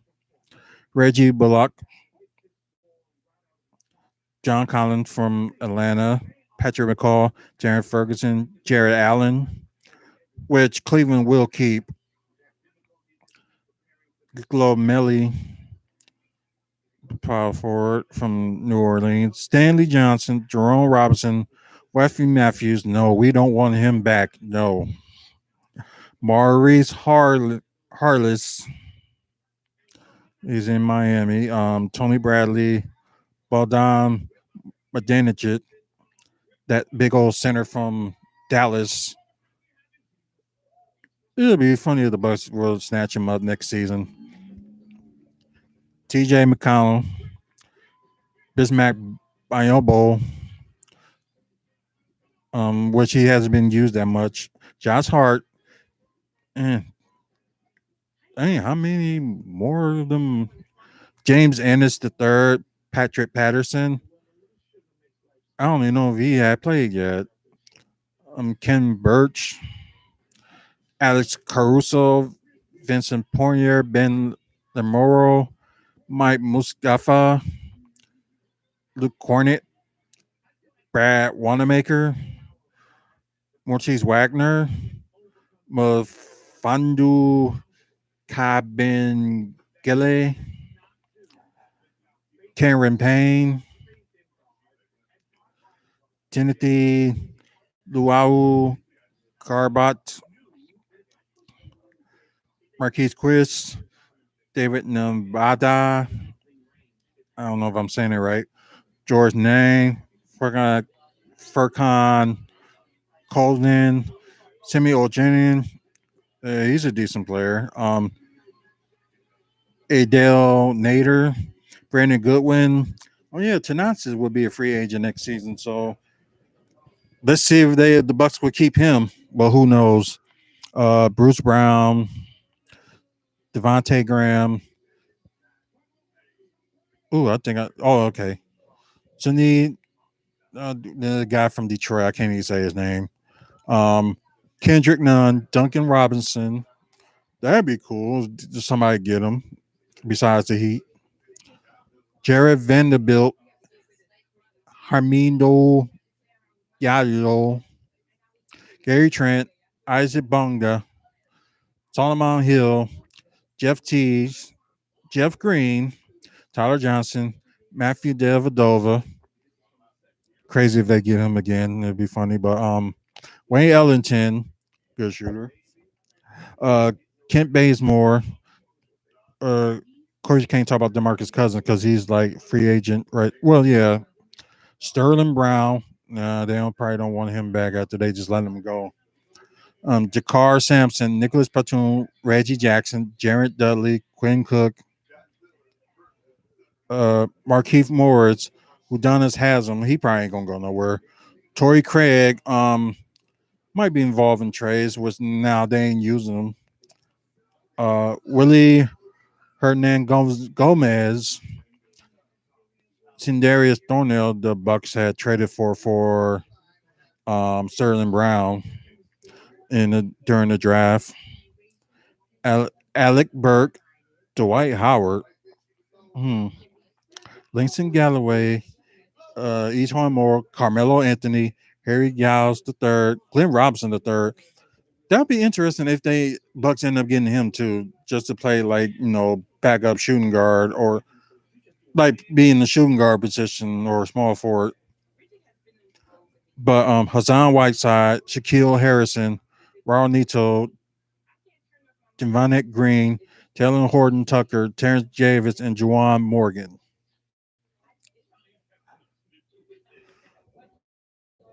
Reggie Bullock, John Collins from Atlanta, Patrick McCall, Jared Ferguson, Jared Allen, which Cleveland will keep. Globe Melly, power forward from New Orleans. Stanley Johnson, Jerome Robinson, Wesley Matthews. No, we don't want him back. No. Maurice Harless is in Miami. Tony Bradley, Baldam Madanich, that big old center from Dallas. It'll be funny if the Bucks will snatch him up next season. TJ McConnell, Bismack Biobo, which he hasn't been used that much. Josh Hart, and how many more of them? James Ennis the third, Patrick Patterson. I don't even know if he had played yet. Ken Birch, Alex Caruso, Vincent Poirier, Ben Lemoro, Mike Mustafa, Luke Cornett, Brad Wanamaker, Mortis Wagner, Mafandu Kabengele, Karen Payne, Timothy Luau Carbat, Marquise Chris, David Nambada. I don't know if I'm saying it right. George Nang, Furkan Colden, Timmy O'Janian. He's a decent player. Adele Nader, Brandon Goodwin. Oh yeah, Tanasi would be a free agent next season. So let's see if the Bucks will keep him. But who knows? Bruce Brown, Devontae Graham. Ooh, I think I. Oh, okay. So the guy from Detroit. I can't even say his name. Kendrick Nunn, Duncan Robinson. That'd be cool. Somebody get him. Besides the Heat, Jared Vanderbilt, Harmindo Yalo, Gary Trent, Isaac Bonga, Solomon Hill, Jeff Teague, Jeff Green, Tyler Johnson, Matthew Dellavedova. Crazy if they get him again. It'd be funny. But Wayne Ellington, good shooter. Uh Kent Bazemore. Of course you can't talk about DeMarcus Cousins because he's like free agent, right? Well, yeah. Sterling Brown. Nah, they probably don't want him back after they just let him go. Jakar Sampson, Nicholas Platoon, Reggie Jackson, Jarrett Dudley, Quinn Cook, Markeith Morris, who Donis has him. He probably ain't gonna go nowhere. Torrey Craig, might be involved in trades, which now they ain't using him. Willie Hernan Gomez, Sindarius Thornhill, the Bucks had traded for Sterling Brown during the draft. Alec Burke, Dwight Howard, Langston Galloway, Etwan Moore, Carmelo Anthony, Harry Giles the third, Glenn Robinson the third. That'd be interesting if they Bucks end up getting him too, just to play like backup shooting guard or like be in the shooting guard position or small forward. But Hassan Whiteside, Shaquille Harrison, Raul Neto, Devonik Green, Taylor Horton Tucker, Terrence Javis, and Juwan Morgan.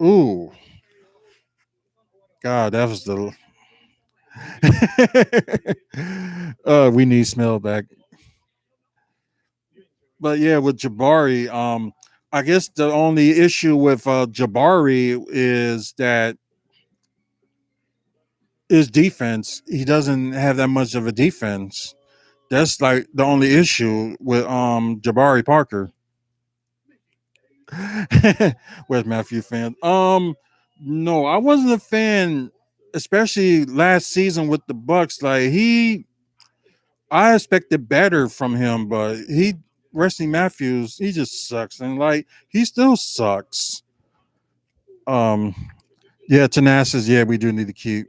Ooh, God, that was the. We need Smell back. But yeah, with Jabari, I guess the only issue with Jabari is that his defense. He doesn't have that much of a defense. That's like the only issue with Jabari Parker. Where's Matthew fan? No, I wasn't a fan, especially last season with the Bucks. I expected better from him, but Wesley Matthews, he just sucks, and like he still sucks. Um, yeah, Tenacious, yeah, we do need to keep.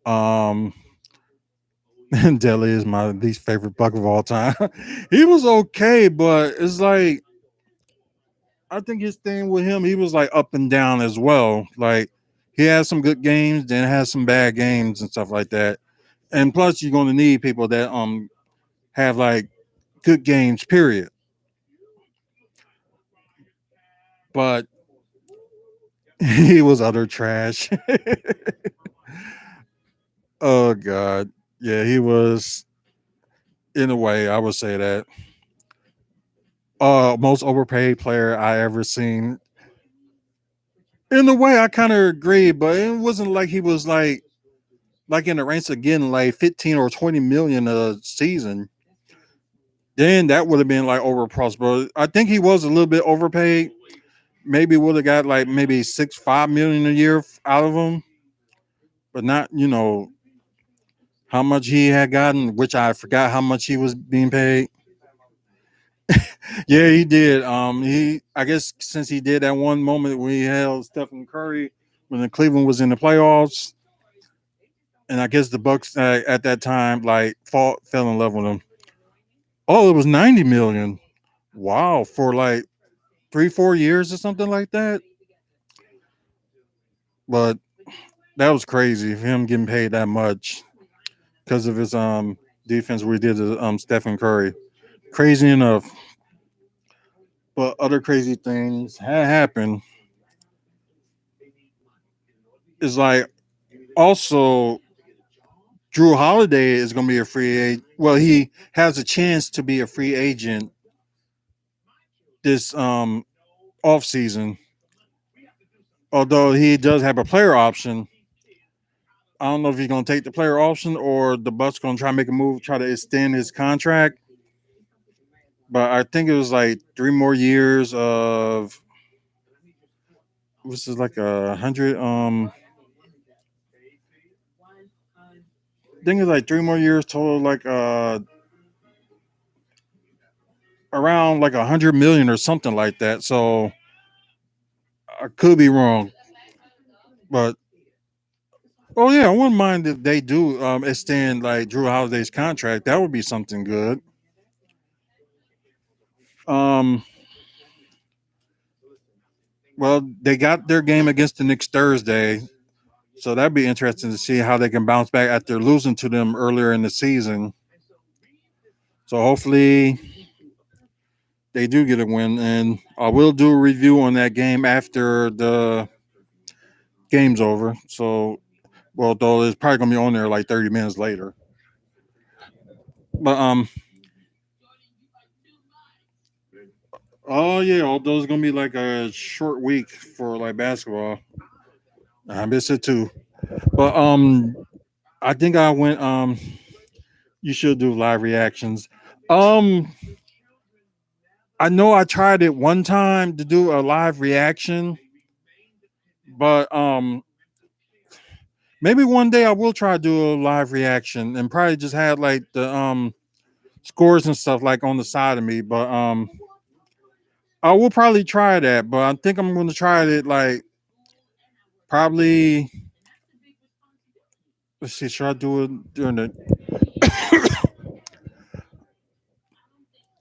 Um, Deli is my least favorite Buck of all time. He was okay, but it's like I think his thing with him, he was like up and down as well. Like he had some good games, then had some bad games and stuff like that. And plus, you're going to need people that have like good games, period. But he was utter trash. Oh God, yeah, he was. In a way, I would say that most overpaid player I ever seen. In a way, I kind of agree, but it wasn't like he was like in the ranks of getting like 15 or 20 million a season. Then that would have been like overpriced, but I think he was a little bit overpaid. Maybe would have got like maybe 5 million a year out of him, but not how much he had gotten, which I forgot how much he was being paid. Yeah, he did. He I guess since he did that one moment when he held Stephen Curry when the Cleveland was in the playoffs, and I guess the Bucks at that time like fell in love with him. Oh, it was 90 million. Wow, for like 3-4 years or something like that. But that was crazy for him getting paid that much because of his defense we did to Stephen Curry. Crazy enough. But other crazy things had happened. Is like also Drew Holiday is going to be a free agent. Well, he has a chance to be a free agent this off season. Although he does have a player option, I don't know if he's going to take the player option or the Bucks going to try to make a move, try to extend his contract. But I think it was like 3 more years of this is like 100. I think it's like 3 more years total, like around like 100 million or something like that. So I could be wrong, but oh yeah, I wouldn't mind if they do extend like Drew Holiday's contract. That would be something good. Um, well, they got their game against the Knicks Thursday, so that'd be interesting to see how they can bounce back after losing to them earlier in the season. So hopefully they do get a win, and I will do a review on that game after the game's over. So, well, though it's probably gonna be on there like 30 minutes later. But oh yeah, although it's gonna be like a short week for like basketball. I miss it too. But I think I went you should do live reactions. Um I know I tried it one time to do a live reaction, but maybe one day I will try to do a live reaction and probably just have like the scores and stuff like on the side of me. But I will probably try that, but I think I'm gonna try it like probably let's see, should I do it during the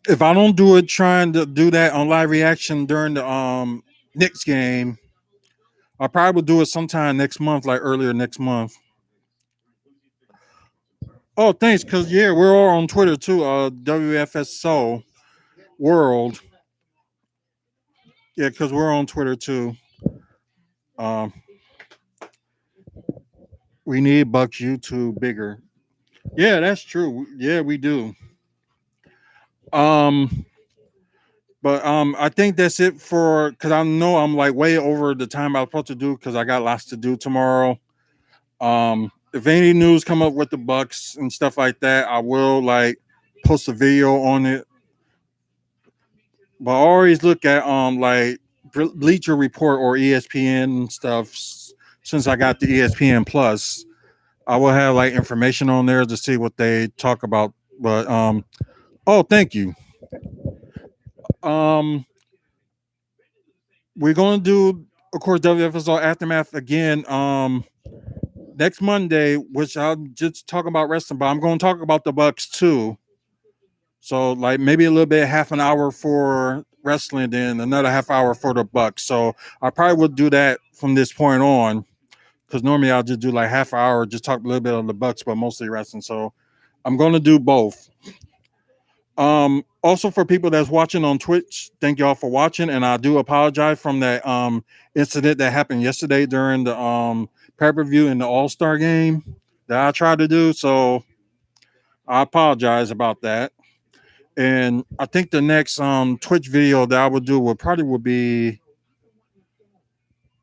if I don't do it trying to do that on live reaction during the Knicks game, I probably will do it sometime next month, like earlier next month. Oh, thanks, cause yeah, we're all on Twitter too. WFSO World. Yeah, cause we're on Twitter too. Um, we need Bucks YouTube bigger. Yeah, that's true. Yeah, we do. Um, but I think that's it for because I know I'm like way over the time I was supposed to do because I got lots to do tomorrow. If any news come up with the Bucks and stuff like that, I will like post a video on it. But I always look at like Bleacher Report or ESPN and stuff. Since I got the ESPN Plus, I will have like information on there to see what they talk about. But oh, thank you. Um, we're gonna do, of course, WFSO Aftermath again. Next Monday, which I'll just talk about wrestling, but I'm going to talk about the Bucks too. So like maybe a little bit, half an hour for wrestling, then another half hour for the Bucks. So I probably will do that from this point on because normally I'll just do like half an hour, just talk a little bit on the Bucks, but mostly wrestling. So I'm going to do both. Also for people that's watching on Twitch, thank y'all for watching, and I do apologize from that incident that happened yesterday during the pay-per-view in the All-Star game that I tried to do. So I apologize about that. And I think the next Twitch video that I would do would be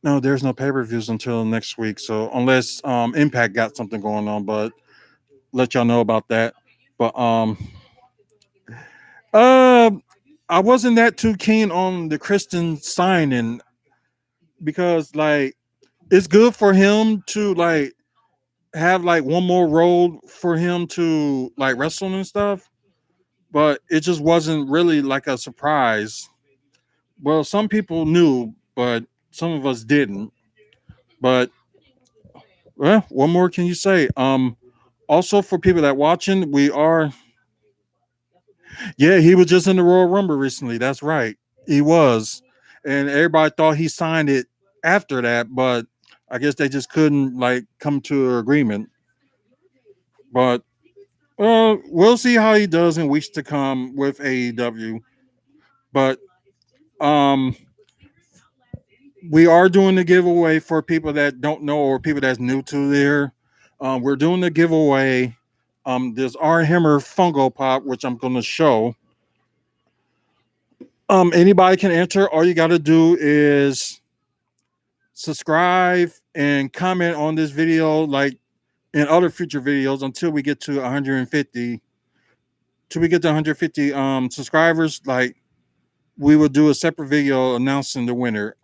no, there's no pay-per-views until next week. So unless Impact got something going on, but let y'all know about that. But uh I wasn't that too keen on the Christian signing because like it's good for him to like have like one more role for him to like wrestle and stuff, but it just wasn't really like a surprise. Well, some people knew, but some of us didn't. But well, what more can you say? Also for people that watching, we are yeah, he was just in the Royal Rumble recently. That's right. He was. And everybody thought he signed it after that, but I guess they just couldn't like come to an agreement. But we'll see how he does in weeks to come with AEW. But um we are doing the giveaway for people that don't know or people that's new to there. We're doing the giveaway. There's our Hammer Fungo Pop, which I'm gonna show. Anybody can enter. All you gotta do is subscribe and comment on this video like in other future videos until we get to 150. Till we get to 150 subscribers, like we will do a separate video announcing the winner.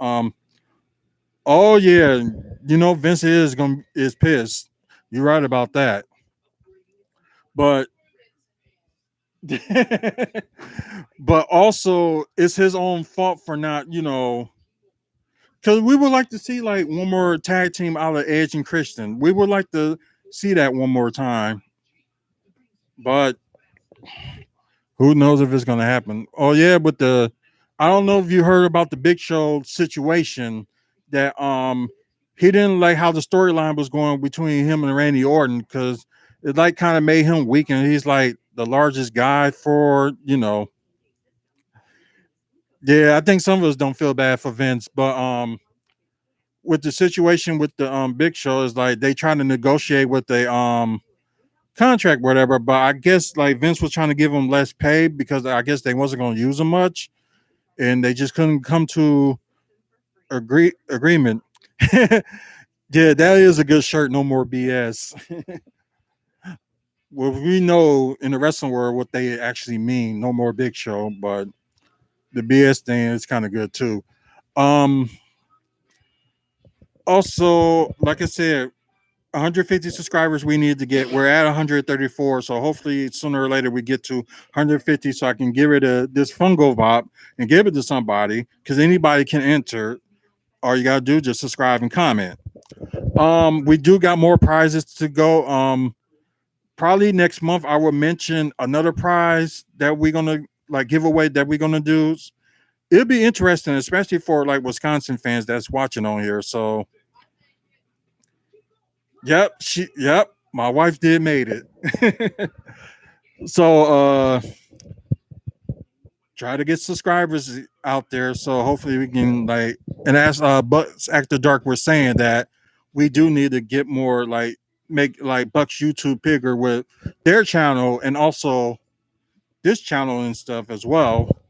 Oh yeah, Vince is pissed. You're right about that. But but also it's his own fault for not, because we would like to see like one more tag team out of Edge and Christian. We would like to see that one more time. But who knows if it's gonna happen? Oh yeah, but I don't know if you heard about the Big Show situation that he didn't like how the storyline was going between him and Randy Orton because it like kind of made him weak and he's like the largest guy for yeah, I think some of us don't feel bad for Vince, but with the situation with the Big Show is like they trying to negotiate with the contract, whatever. But I guess like Vince was trying to give him less pay because I guess they wasn't going to use him much, and they just couldn't come to agreement. Yeah, that is a good shirt. No more BS. Well, we know in the wrestling world what they actually mean. No more Big Show, but the BS thing is kind of good too. Um, Also, like I said, 150 subscribers we need to get. We're at 134, so hopefully sooner or later we get to 150, so I can give it this fungo bop and give it to somebody because anybody can enter. All you gotta do is just subscribe and comment. We do got more prizes to go. Probably next month I will mention another prize that we're gonna like give away that we're gonna do. It'll be interesting, especially for like Wisconsin fans that's watching on here. So yep, my wife did made it. So try to get subscribers out there so hopefully we can like and as Bucks After Dark was saying that we do need to get more like make like Bucks YouTube bigger with their channel and also this channel and stuff as well.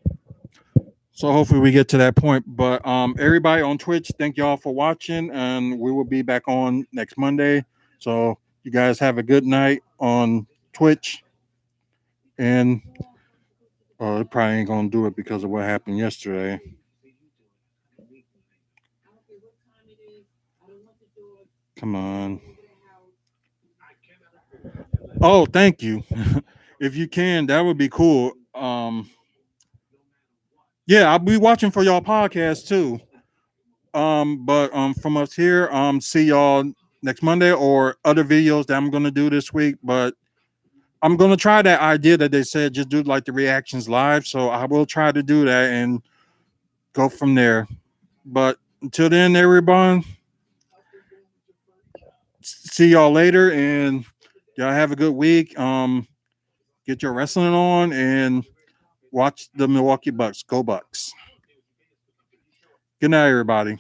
So hopefully we get to that point. But everybody on Twitch, thank y'all for watching and we will be back on next Monday. So you guys have a good night on Twitch and it probably ain't gonna do it because of what happened yesterday. Come on. Oh, thank you. If you can, that would be cool. Yeah, I'll be watching for y'all podcast too. But from us here, see y'all next Monday or other videos that I'm gonna do this week. But I'm gonna try that idea that they said just do like the reactions live. So I will try to do that and go from there. But until then, everyone, see y'all later and y'all have a good week. Get your wrestling on and watch the Milwaukee Bucks. Go Bucks. Good night, everybody.